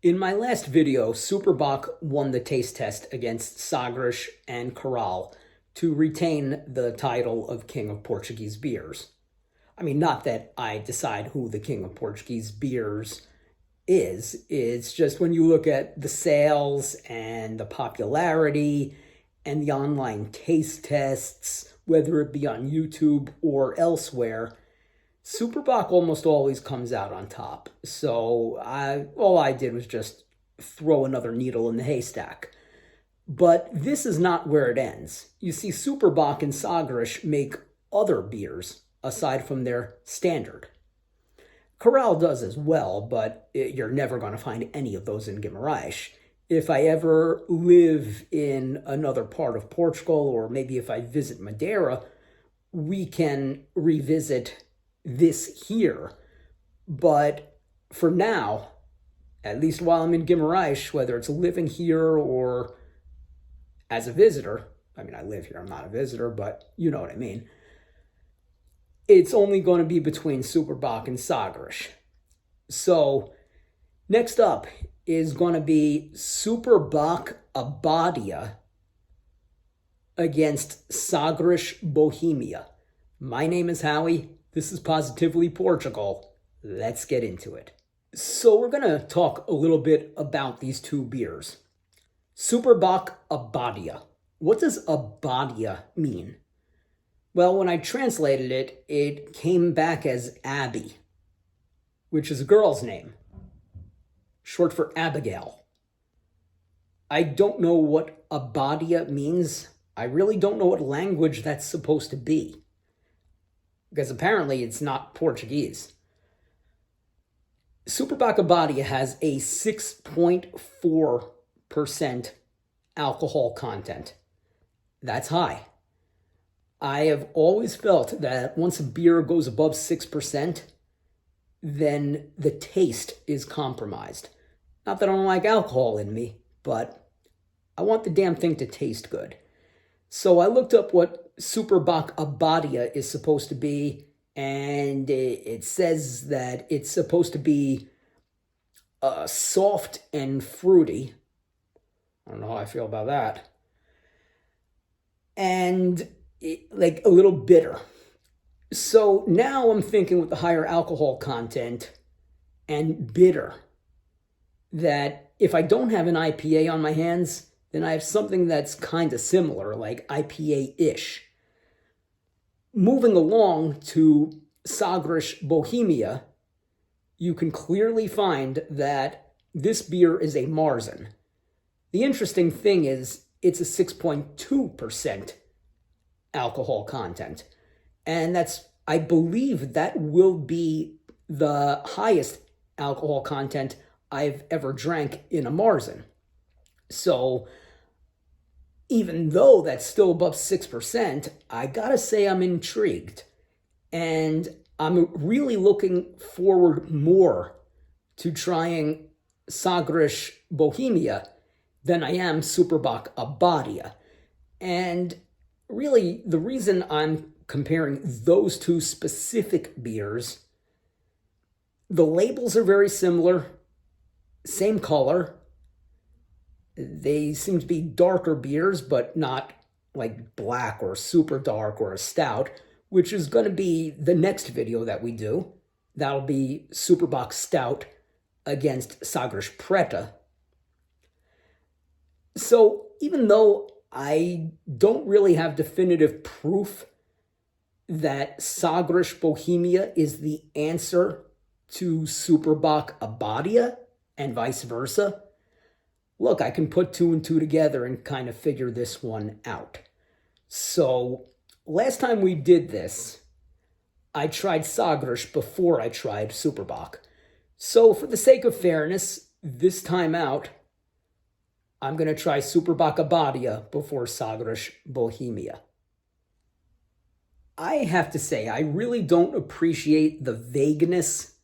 In my last video, Superbock won the taste test against Sagres and Coral to retain the title of King of Portuguese beers. I mean, not that I decide who the King of Portuguese beers is. It's just when you look at the sales and the popularity and the online taste tests, whether it be on YouTube or elsewhere, Superbock almost always comes out on top. So all I did was just throw another needle in the haystack. But this is not where it ends. You see, Superbock and Sagres make other beers aside from their standard. Coral does as well, but you're never going to find any of those in Guimarães. If I ever live in another part of Portugal, or maybe if I visit Madeira, we can revisit this here. But for now, at least while I'm in Guimarães, whether it's living here or as a visitor, I mean, I live here, I'm not a visitor, but you know what I mean, it's only going to be between Superbock and Sagres. So next up is going to be Bock Abadia against Sagres Bohemia. My name is Howie. This is Positively Portugal. Let's get into it. So we're going to talk a little bit about these two beers. Bock Abadia. What does Abadia mean? Well, when I translated it, it came back as Abby, which is a girl's name, short for Abigail. I don't know what Abadia means. I really don't know what language that's supposed to be, because apparently it's not Portuguese. Bock Abadia has a 6.4% alcohol content. That's high. I have always felt that once a beer goes above 6%, then the taste is compromised. Not that I don't like alcohol in me, but I want the damn thing to taste good. So I looked up what Bock Abadia is supposed to be, and it says that it's supposed to be soft and fruity. I don't know how I feel about that. And like a little bitter. So now I'm thinking with the higher alcohol content and bitter, that if I don't have an IPA on my hands, then I have something that's kind of similar, like IPA-ish. Moving along to Sagres Bohemia, you can clearly find that this beer is a Marzen. The interesting thing is it's a 6.2% alcohol content. And I believe that will be the highest alcohol content I've ever drank in a Marzen. So even though that's still above 6%, I gotta say I'm intrigued. And I'm really looking forward more to trying Sagres Bohemia than I am Bock Abadia. And really, the reason I'm comparing those two specific beers, the labels are very similar, same color. They seem to be darker beers, but not like black or super dark or a stout, which is going to be the next video that we do. That'll be Superbock Stout against Sagres Preta. So even though I don't really have definitive proof that Sagres Bohemia is the answer to Bock Abadia and vice versa, look, I can put two and two together and kind of figure this one out. So last time we did this, I tried Sagres before I tried Superbock. So for the sake of fairness, this time out, I'm going to try Bock Abadia before Sagres Bohemia. I have to say, I really don't appreciate the vagueness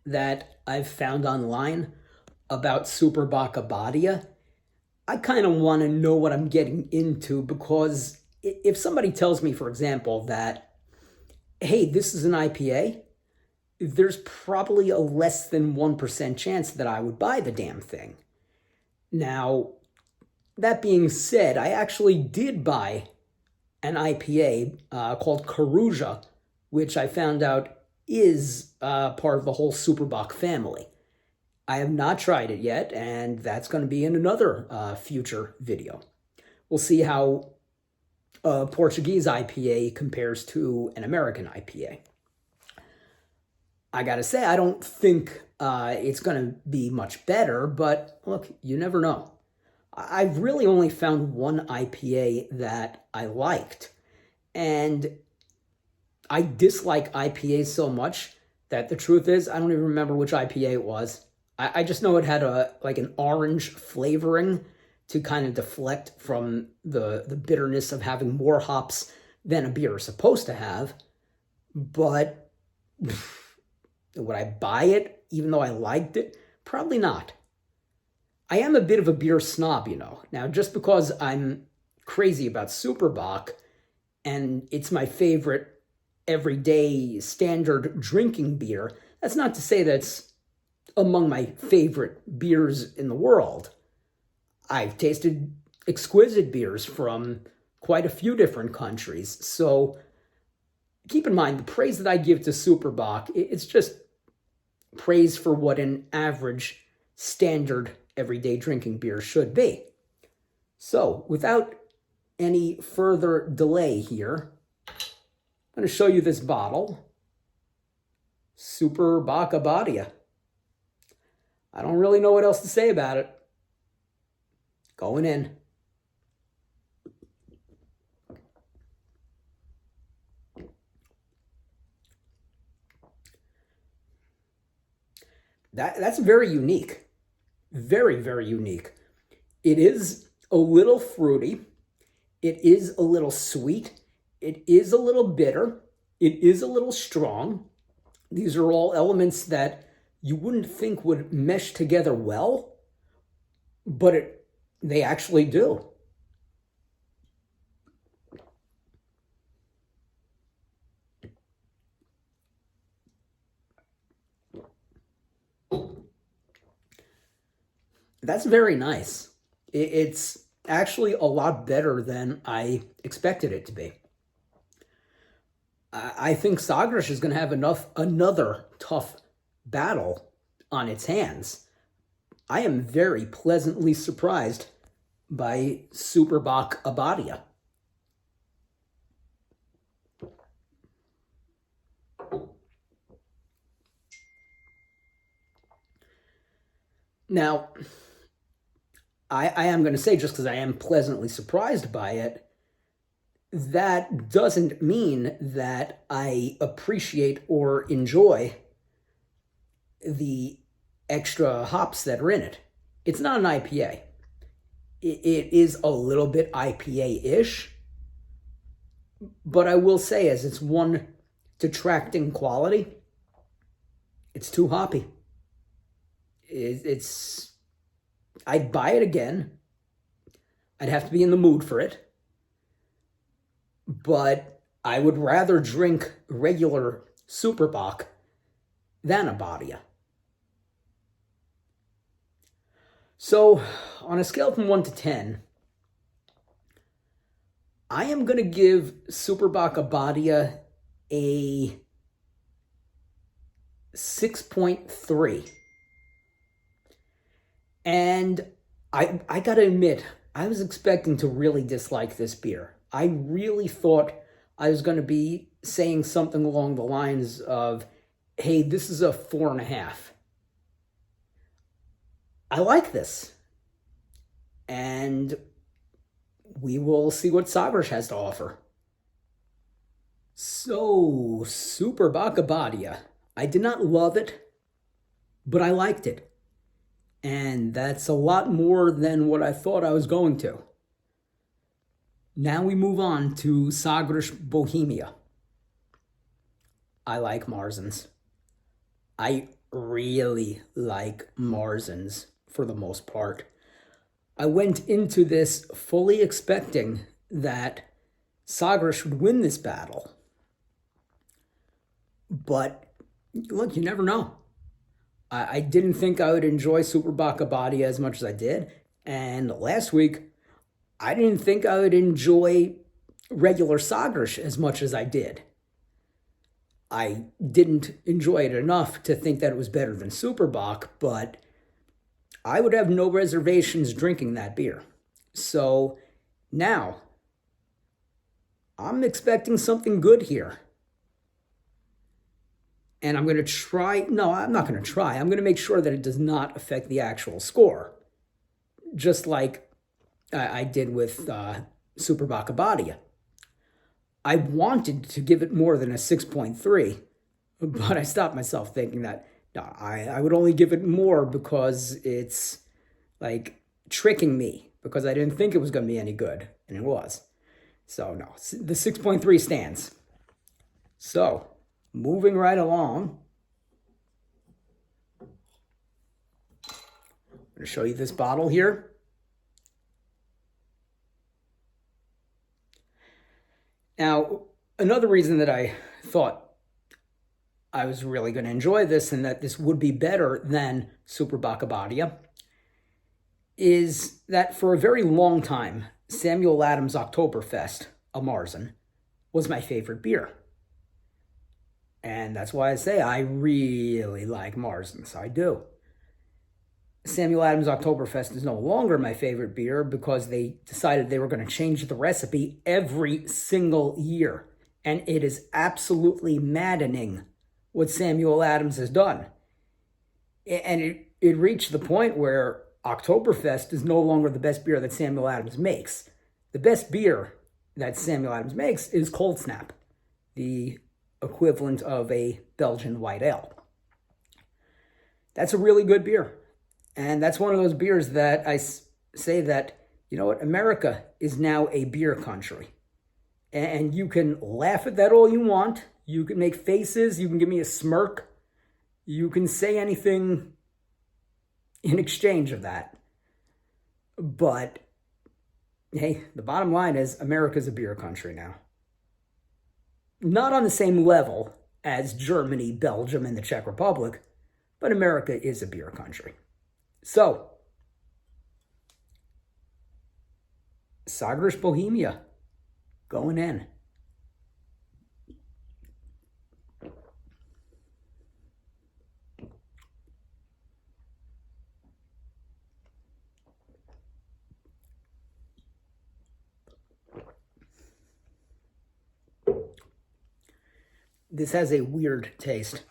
that I've found online about Bock Abadia. I kind of want to know what I'm getting into, because if somebody tells me, for example, that, hey, this is an IPA, there's probably a less than 1% chance that I would buy the damn thing. Now, that being said, I actually did buy an IPA called Caruja, which I found out is part of the whole Super Bock family. I have not tried it yet, and that's going to be in another future video. We'll see how a Portuguese IPA compares to an American IPA. I gotta say, I don't think it's going to be much better, but look, you never know. I've really only found one IPA that I liked, and I dislike IPAs so much that the truth is I don't even remember which IPA it was. I just know it had an orange flavoring to kind of deflect from the bitterness of having more hops than a beer is supposed to have. But would I buy it even though I liked it? Probably not. I am a bit of a beer snob, you know. Now, just because I'm crazy about Super Bock and it's my favorite everyday standard drinking beer, that's not to say that's among my favorite beers in the world. I've tasted exquisite beers from quite a few different countries. So keep in mind, the praise that I give to Super Bock, it's just praise for what an average standard everyday drinking beer should be. So without any further delay here, I'm going to show you this bottle. Super Bock Abadia. I don't really know what else to say about it. Going in. That's very unique. Very, very unique. It is a little fruity. It is a little sweet. It is a little bitter. It is a little strong. These are all elements that you wouldn't think would mesh together well, but they actually do. That's very nice. It's actually a lot better than I expected it to be. I think Sagres is going to have another tough battle on its hands. I am very pleasantly surprised by Super Bock Abadia. Now, I am going to say, just because I am pleasantly surprised by it, that doesn't mean that I appreciate or enjoy the extra hops that are in it. It's not an IPA. It is a little bit IPA-ish, but I will say, as its one detracting quality, it's too hoppy. I'd buy it again. I'd have to be in the mood for it. But I would rather drink regular Super Bock than Abadia. So, on a scale from 1 to 10, I am going to give Super Bock Abadia a 6.3. And I gotta admit, I was expecting to really dislike this beer. I really thought I was going to be saying something along the lines of, hey, this is a 4.5. I like this. And we will see what Sagres has to offer. So, Super Bock Abadia. I did not love it, but I liked it. And that's a lot more than what I thought I was going to. Now we move on to Sagres Bohemia. I like Marzens. I really like Marzens for the most part. I went into this fully expecting that Sagres would win this battle. But Look, you never know. I didn't think I would enjoy Super Bock Abadia as much as I did. And last week, I didn't think I would enjoy regular Sagres as much as I did. I didn't enjoy it enough to think that it was better than Super Bock, but I would have no reservations drinking that beer. So now I'm expecting something good here. And I'm going to try. No, I'm not going to try. I'm going to make sure that it does not affect the actual score. Just like I did with Super Bock Abadia. I wanted to give it more than a 6.3, but I stopped myself thinking that no, I would only give it more because it's like tricking me because I didn't think it was going to be any good, and it was. So no, the 6.3 stands. So moving right along, I'm going to show you this bottle here. Now, another reason that I thought I was really going to enjoy this and that this would be better than Super Bock Abadia is that for a very long time, Samuel Adams Oktoberfest, a Marzen, was my favorite beer. And that's why I say I really like Marzens. I do. Samuel Adams Oktoberfest is no longer my favorite beer because they decided they were going to change the recipe every single year. And it is absolutely maddening what Samuel Adams has done. And it reached the point where Oktoberfest is no longer the best beer that Samuel Adams makes. The best beer that Samuel Adams makes is Cold Snap, the equivalent of a Belgian white ale. That's a really good beer. And that's one of those beers that I say that, you know what, America is now a beer country. And you can laugh at that all you want. You can make faces. You can give me a smirk. You can say anything in exchange of that. But, hey, the bottom line is America's a beer country now. Not on the same level as Germany, Belgium, and the Czech Republic, but America is a beer country. So, Sagres Bohemia going in. This has a weird taste.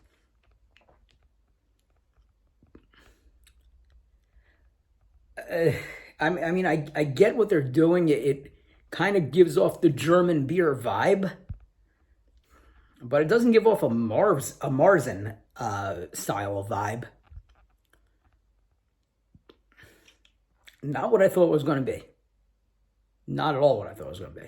I get what they're doing. It kind of gives off the German beer vibe, but it doesn't give off a Marzen style vibe. Not what I thought it was going to be. Not at all what I thought it was going to be.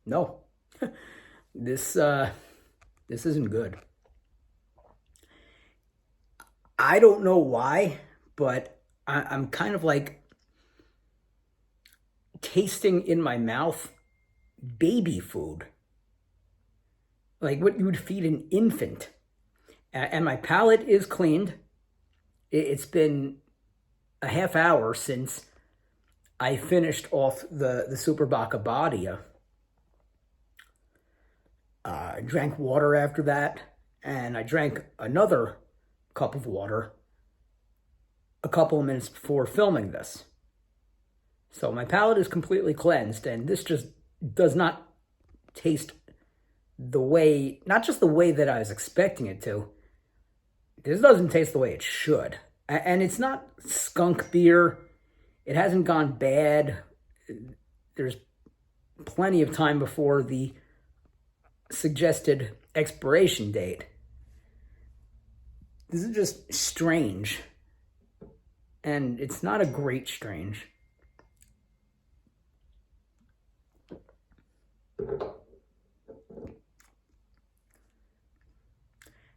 No, this isn't good. I don't know why, but I'm kind of like tasting in my mouth baby food, like what you would feed an infant. And my palate is cleaned. It's been a half hour since I finished off the Super Bock Abadia. I drank water after that, and I drank another cup of water a couple of minutes before filming this. So my palate is completely cleansed, and this just does not taste the way, not just the way that I was expecting it to. This doesn't taste the way it should. And it's not skunk beer. It hasn't gone bad. There's plenty of time before the suggested expiration date. This is just strange. And it's not a great strange.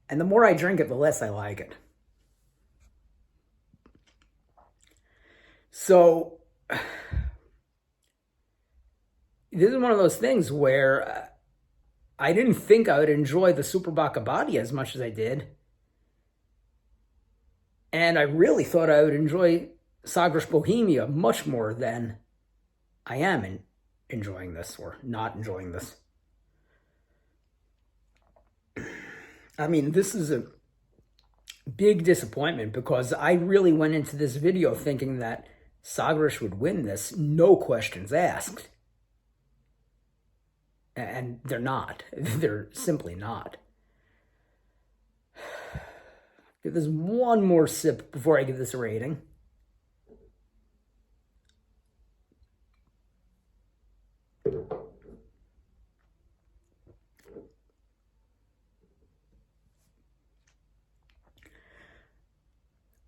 And the more I drink it, the less I like it. So, this is one of those things where I didn't think I would enjoy the Super Bock Abadia as much as I did. And I really thought I would enjoy Sagres Bohemia much more than I am enjoying this, or not enjoying this. I mean, this is a big disappointment because I really went into this video thinking that Sagres would win this, no questions asked. And they're not. They're simply not. Give this one more sip before I give this a rating.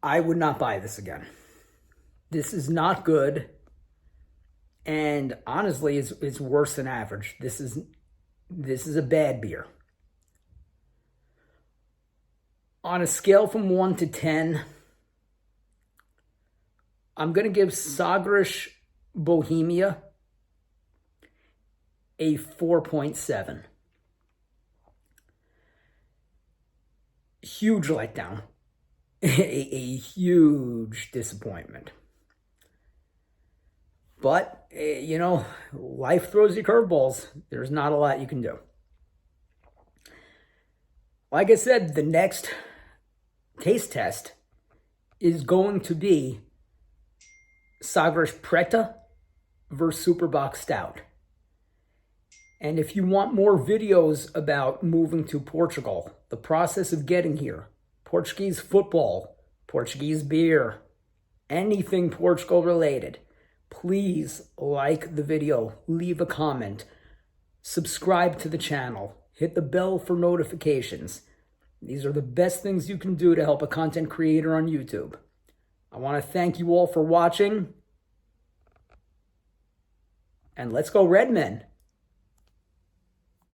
I would not buy this again. This is not good. And honestly, it's worse than average. This is a bad beer. On a scale from 1 to 10, I'm going to give Sagres Bohemia a 4.7. Huge letdown. a huge disappointment. But, you know, life throws you curveballs. There's not a lot you can do. Like I said, the next taste test is going to be Sagres Preta versus Super Bock Stout. And if you want more videos about moving to Portugal, the process of getting here, Portuguese football, Portuguese beer, anything Portugal related, please like the video, leave a comment, subscribe to the channel, hit the bell for notifications. These are the best things you can do to help a content creator on YouTube. I want to thank you all for watching. And let's go Redmen.